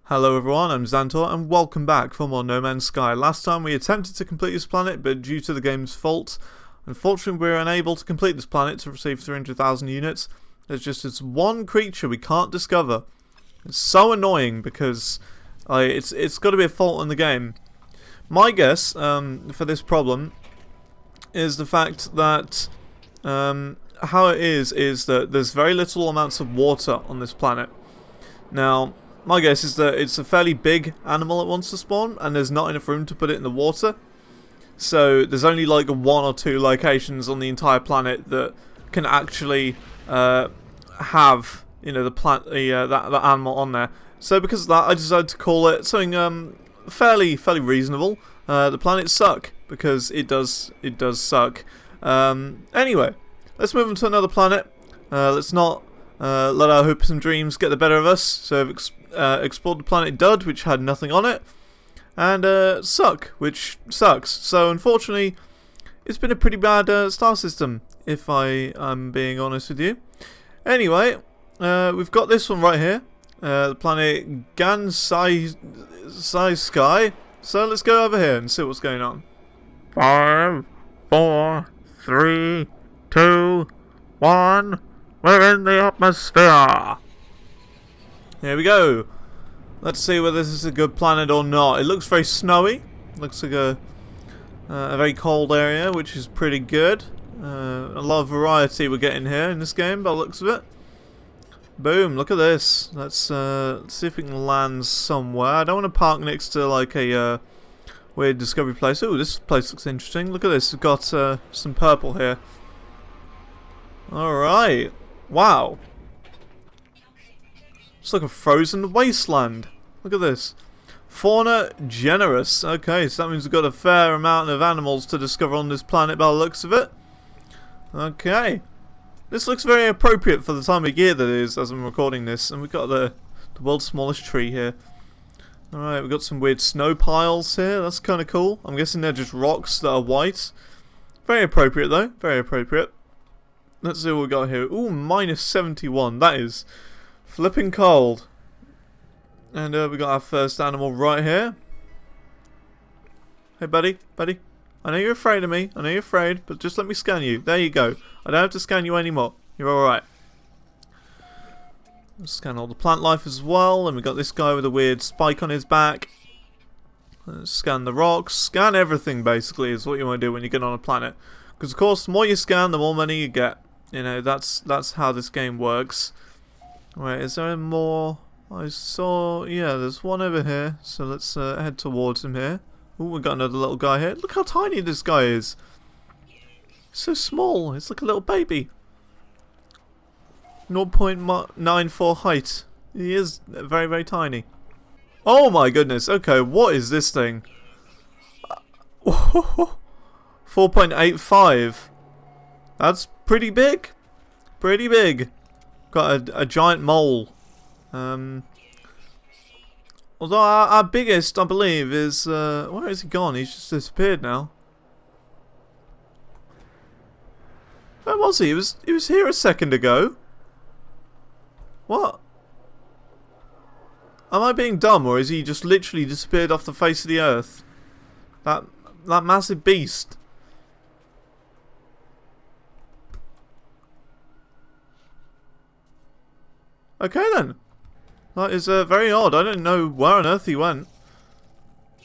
Hello everyone, I'm Zantor and welcome back for more No Man's Sky. Last time we attempted to complete this planet, but due to the game's fault, unfortunately we were unable to complete this planet to receive 300,000 units. There's just this one creature we can't discover. It's so annoying because it's got to be a fault in the game. My guess for this problem is the fact that how it is that there's very little amounts of water on this planet. Now, my guess is that it's a fairly big animal that wants to spawn, and there's not enough room to put it in the water. So there's only like one or two locations on the entire planet that can actually have, you know, that animal on there. So because of that, I decided to call it something fairly reasonable. The planets suck because it does suck. Anyway, let's move on to another planet. Let's not let our hopes and dreams get the better of us. So we've explored the planet Dud, which had nothing on it, and Suck, which sucks. So unfortunately, it's been a pretty bad star system, if I'm being honest with you. Anyway, we've got this one right here, the planet Gansai Sky. So let's go over here and see what's going on. 5, 4, 3, 2, 1. We're in the atmosphere. Here we go. Let's see whether this is a good planet or not. It looks very snowy. Looks like a very cold area, which is pretty good. A lot of variety we're getting here in this game, by the looks of it. Boom! Look at this. Let's see if we can land somewhere. I don't want to park next to like a weird discovery place. Oh, this place looks interesting. Look at this. We've got some purple here. All right. Wow. It's like a frozen wasteland. Look at this. Fauna generous. Okay, so that means we've got a fair amount of animals to discover on this planet by the looks of it. Okay. This looks very appropriate for the time of year that it is as I'm recording this. And we've got the world's smallest tree here. Alright, we've got some weird snow piles here. That's kind of cool. I'm guessing they're just rocks that are white. Very appropriate though. Very appropriate. Let's see what we got here. Ooh, minus 71. That is flipping cold. And we got our first animal right here. Hey, buddy. I know you're afraid of me. I know you're afraid, but just let me scan you. There you go. I don't have to scan you anymore. You're alright. Scan all the plant life as well. And we got this guy with a weird spike on his back. Let's scan the rocks. Scan everything, basically, is what you want to do when you get on a planet. Because, of course, the more you scan, the more money you get. You know, that's how this game works. Right, is there more? I saw, yeah, there's one over here. So let's head towards him here. Ooh, we got another little guy here. Look how tiny this guy is. So small. It's like a little baby. 0.94 height. He is very tiny. Oh my goodness. Okay, what is this thing? 4.85. That's pretty big. Pretty big. Got a giant mole. Although our biggest, I believe, is where is he gone? He's just disappeared now. Where was he? He was here a second ago. What? Am I being dumb, or is he just literally disappeared off the face of the earth? That massive beast. Okay then. That is very odd. I don't know where on earth he went.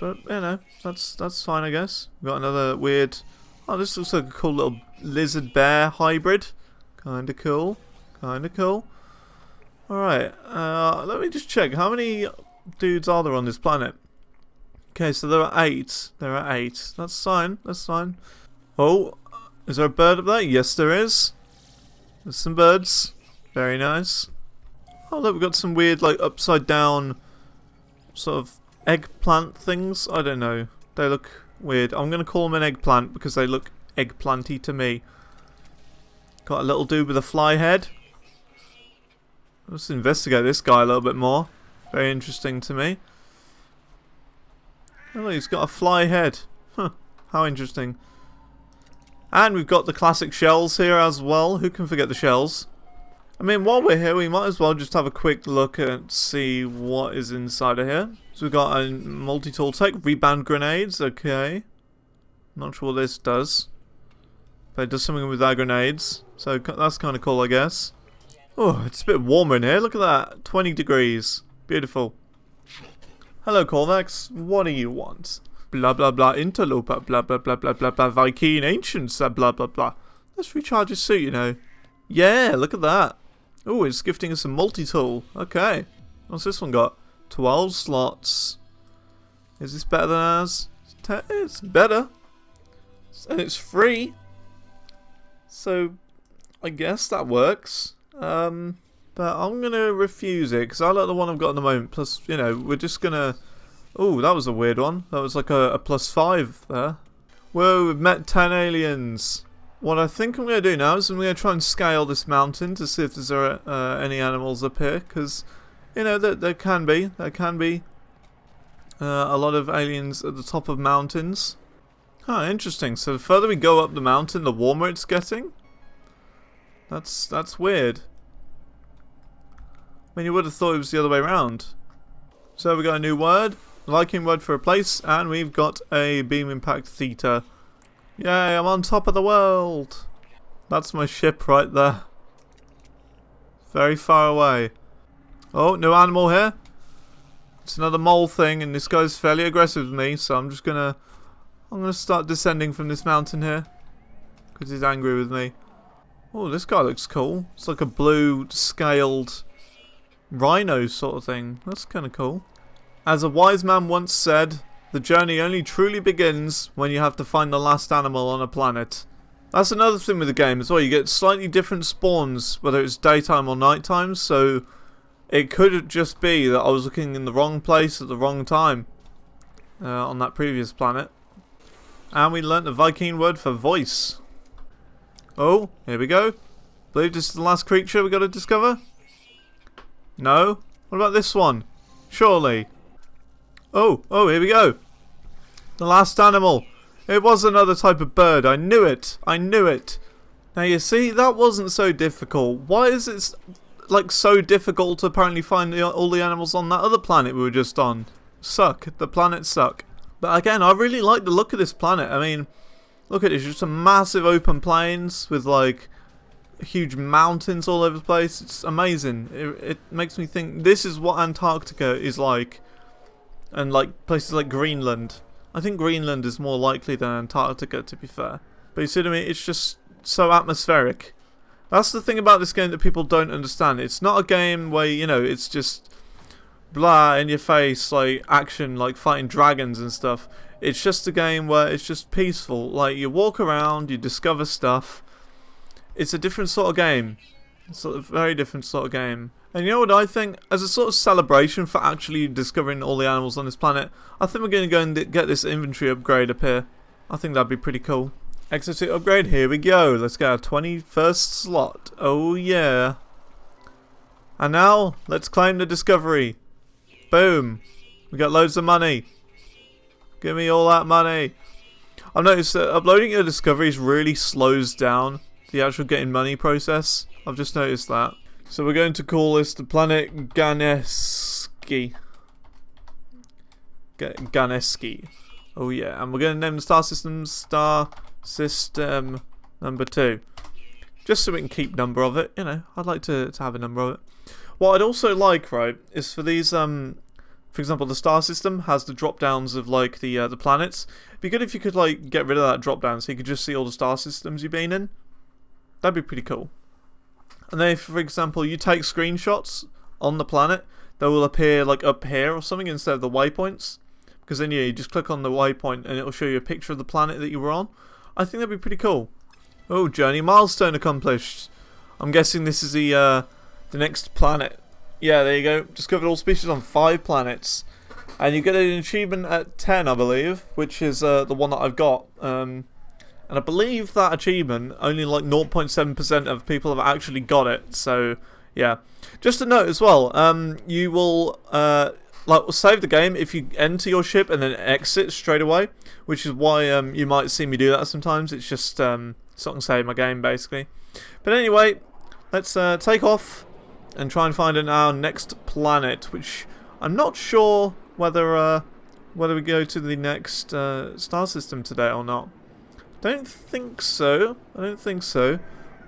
But, you know, that's fine, I guess. We've got another weird... Oh, this looks like a cool little lizard-bear hybrid. Kinda cool. Kinda cool. Alright, let me just check. How many dudes are there on this planet? Okay, so there are 8. There are 8. That's fine. That's fine. Oh, is there a bird up there? Yes, there is. There's some birds. Very nice. Oh look, we've got some weird like upside down sort of eggplant things. I don't know. They look weird. I'm going to call them an eggplant because they look eggplanty to me. Got a little dude with a fly head. Let's investigate this guy a little bit more. Very interesting to me. Oh look, he's got a fly head. Huh, how interesting. And we've got the classic shells here as well. Who can forget the shells? I mean, while we're here, we might as well just have a quick look and see what is inside of here. So we've got a multi-tool tech, rebound grenades, okay. Not sure what this does. But it does something with our grenades, so that's kind of cool, I guess. Oh, it's a bit warmer in here, look at that, 20 degrees, beautiful. Hello Corvax, what do you want? Blah blah blah interloper, blah blah blah blah blah blah Viking ancients, blah blah blah. Let's recharge his suit, you know. Yeah, look at that. Oh, it's gifting us a multi-tool. Okay. What's this one got? 12 slots. Is this better than ours? It's better. And it's free. So, I guess that works. But I'm going to refuse it, because I like the one I've got at the moment. Plus, you know, we're just going to... Oh, that was a weird one. That was like a +5 there. Whoa, we've met 10 aliens. What I think I'm going to do now is I'm going to try and scale this mountain to see if there's any animals up here, because, you know, there can be a lot of aliens at the top of mountains. Huh, interesting. So the further we go up the mountain, the warmer it's getting? That's weird. I mean, you would have thought it was the other way around. So we got a new word, Viking word for a place, and we've got a beam impact theta. Yay, I'm on top of the world. That's my ship right there. Very far away. Oh, new animal here. It's another mole thing, and this guy's fairly aggressive with me, so I'm gonna start descending from this mountain here. Because he's angry with me. Oh, this guy looks cool. It's like a blue scaled rhino sort of thing. That's kind of cool. As a wise man once said, the journey only truly begins when you have to find the last animal on a planet. That's another thing with the game as well. You get slightly different spawns, whether it's daytime or nighttime. So it could just be that I was looking in the wrong place at the wrong time on that previous planet. And we learnt the Viking word for voice. Oh, here we go. Believe this is the last creature we got to discover? No? What about this one? Surely. Oh, here we go. The last animal. It was another type of bird. I knew it. I knew it. Now you see, that wasn't so difficult. Why is it like so difficult to apparently find all the animals on that other planet we were just on? Suck. The planets suck. But again, I really like the look of this planet. I mean, look at it. It's just a massive open plains with like huge mountains all over the place. It's amazing. It makes me think this is what Antarctica is like. And like places like Greenland. I think Greenland is more likely than Antarctica, to be fair. But you see what I mean? It's just so atmospheric. That's the thing about this game that people don't understand. It's not a game where, you know, it's just blah in your face, like action, like fighting dragons and stuff. It's just a game where it's just peaceful. Like you walk around, you discover stuff. It's a different sort of game. It's a very different sort of game. And you know what I think? As a sort of celebration for actually discovering all the animals on this planet, I think we're going to go and get this inventory upgrade up here. I think that'd be pretty cool. Exosuit upgrade, here we go. Let's get our 21st slot. Oh yeah. And now, let's claim the discovery. Boom. We got loads of money. Give me all that money. I've noticed that uploading your discoveries really slows down the actual getting money process. I've just noticed that. So we're going to call this the planet Ganeski. Ganeski. Oh yeah, and we're going to name the star system number 2. Just so we can keep number of it, you know, I'd like to have a number of it. What I'd also like, right, is for these, for example, the star system has the drop downs of like the planets. It'd be good if you could like get rid of that drop down so you could just see all the star systems you've been in. That'd be pretty cool. And then if, for example, you take screenshots on the planet, they will appear like up here or something instead of the waypoints. Because then you just click on the waypoint and it'll show you a picture of the planet that you were on. I think that'd be pretty cool. Oh, journey milestone accomplished. I'm guessing this is the next planet. Yeah, there you go. Discovered all species on 5 planets. And you get an achievement at 10, I believe, which is the one that I've got. And I believe that achievement, only like 0.7% of people have actually got it. So, yeah. Just a note as well, you will save the game if you enter your ship and then exit straight away. Which is why you might see me do that sometimes. It's just so I can save my game, basically. But anyway, let's take off and try and find our next planet, which I'm not sure whether we go to the next star system today or not. Don't think so. I don't think so.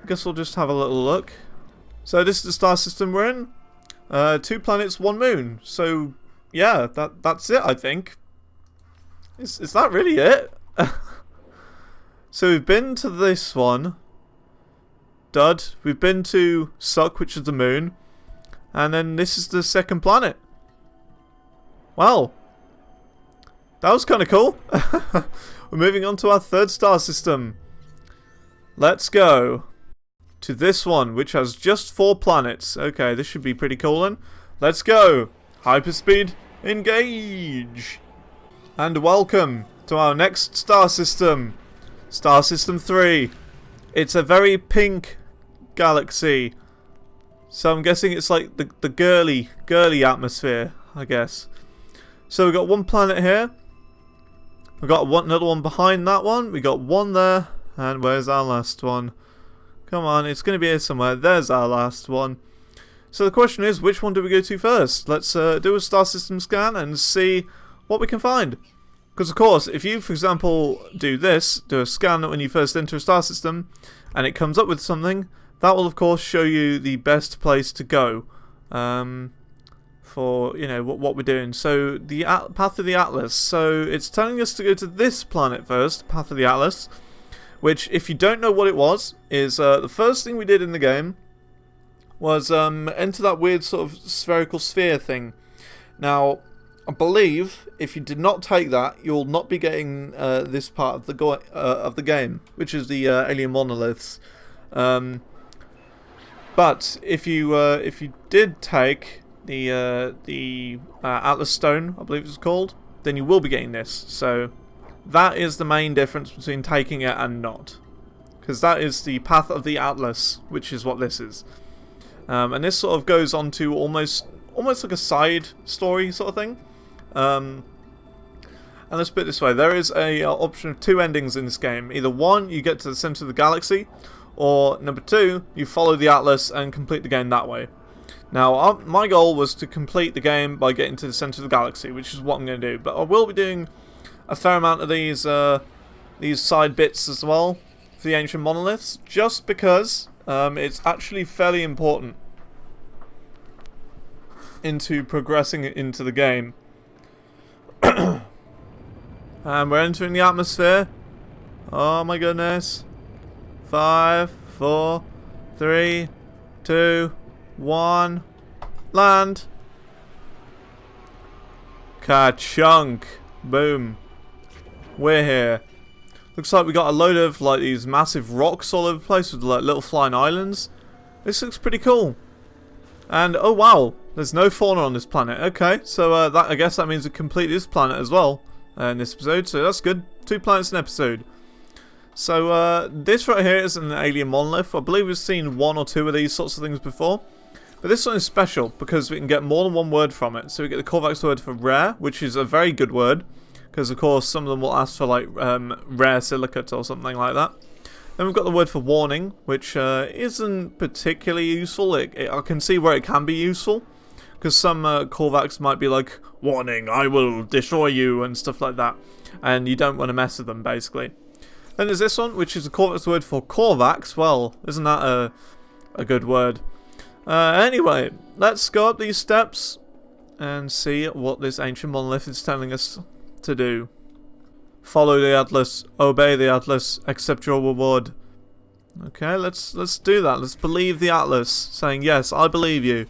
I guess we'll just have a little look. So this is the star system we're in. 2 planets, 1 moon. So yeah, that's it, I think. Is that really it? So we've been to this one. Dud. We've been to Suck, which is the moon. And then this is the second planet. Wow. That was kind of cool. We're moving on to our 3rd star system. Let's go to this one, which has just 4 planets. Okay, this should be pretty cool then. Let's go. Hyperspeed, engage. And welcome to our next star system. Star System 3. It's a very pink galaxy. So I'm guessing it's like the girly atmosphere, I guess. So we've got 1 planet here. We've got another one behind that one. We got 1 there. And where's our last one? Come on, it's going to be here somewhere. There's our last one. So the question is, which one do we go to first? Let's do a star system scan and see what we can find. Because of course, if you, for example, do a scan when you first enter a star system, and it comes up with something, that will of course show you the best place to go for, you know, what we're doing. So the path of the Atlas. So it's telling us to go to this planet first, path of the Atlas, which, if you don't know what it was, is the first thing we did in the game was enter that weird sort of spherical sphere thing. Now, I believe if you did not take that, you'll not be getting this part of the game, which is the alien monoliths. But if you did take the Atlas Stone, I believe it's called, then you will be getting this. So that is the main difference between taking it and not, because that is the path of the Atlas, which is what this is. And this sort of goes on to almost like a side story sort of thing. And let's put it this way, there is a option of 2 endings in this game. Either 1, you get to the center of the galaxy, or number 2, you follow the Atlas and complete the game that way. Now, my goal was to complete the game by getting to the center of the galaxy, which is what I'm going to do. But I will be doing a fair amount of these side bits as well for the ancient monoliths, just because it's actually fairly important into progressing into the game. And we're entering the atmosphere. Oh my goodness. 5, 4, 3, 2, 1. Land. Ka-chunk. Boom. We're here. Looks like we got a load of like these massive rocks all over the place with like little flying islands. This looks pretty cool. And oh wow, there's no fauna on this planet. Okay, so I guess that means we complete this planet as well in this episode. So that's good. 2 planets an episode. So this right here is an alien monolith. I believe we've seen 1 or 2 of these sorts of things before. But this one is special because we can get more than 1 word from it. So we get the Korvax word for rare, which is a very good word. Because of course some of them will ask for like rare silicate or something like that. Then we've got the word for warning, which isn't particularly useful. I can see where it can be useful. Because some Korvax might be like, warning, I will destroy you, and stuff like that. And you don't want to mess with them, basically. Then there's this one, which is a Korvax word for Korvax. Well, isn't that a good word? Anyway, let's go up these steps and see what this ancient monolith is telling us to do. Follow the Atlas, obey the Atlas, accept your reward. Okay, let's do that. Let's believe the Atlas, saying yes, I believe you.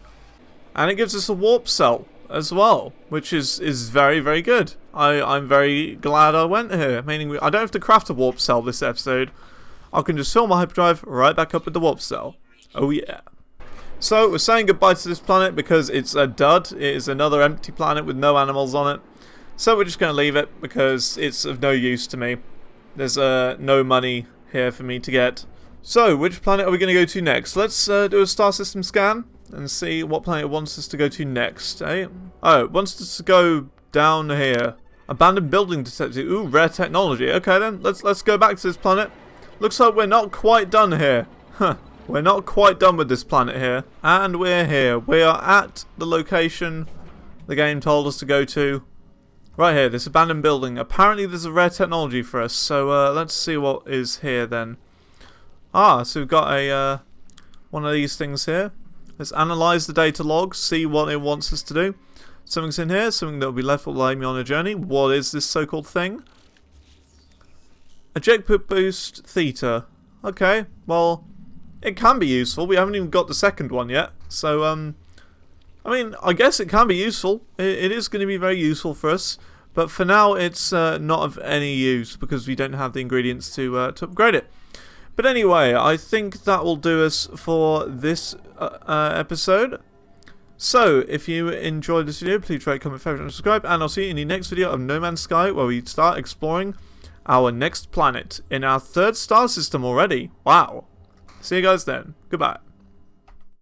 And it gives us a warp cell as well, which is very, very good. I'm very glad I went here, meaning I don't have to craft a warp cell this episode. I can just fill my hyperdrive right back up with the warp cell. Oh yeah. So we're saying goodbye to this planet because it's a dud. It is another empty planet with no animals on it. So we're just going to leave it because it's of no use to me. There's no money here for me to get. So which planet are we going to go to next? Let's do a star system scan and see what planet it wants us to go to next. Eh? Oh, it wants us to go down here. Abandoned building detected. Ooh, rare technology. Okay then, let's go back to this planet. Looks like we're not quite done here. Huh. We're not quite done with this planet here, and we're here. We are at the location the game told us to go to. Right here, this abandoned building. Apparently there's a rare technology for us, so let's see what is here then. So we've got a one of these things here. Let's analyze the data log, see what it wants us to do. Something's in here, something that will be left will aid me on a journey. What is this so-called thing? Eject boost theta. Okay, well, it can be useful. We haven't even got the second one yet. So, I mean, I guess it can be useful. It is going to be very useful for us. But for now, it's not of any use because we don't have the ingredients to upgrade it. But anyway, I think that will do us for this episode. So, if you enjoyed this video, please rate, comment, favorite, and subscribe. And I'll see you in the next video of No Man's Sky, where we start exploring our next planet in our third star system already. Wow. See you guys then. Goodbye.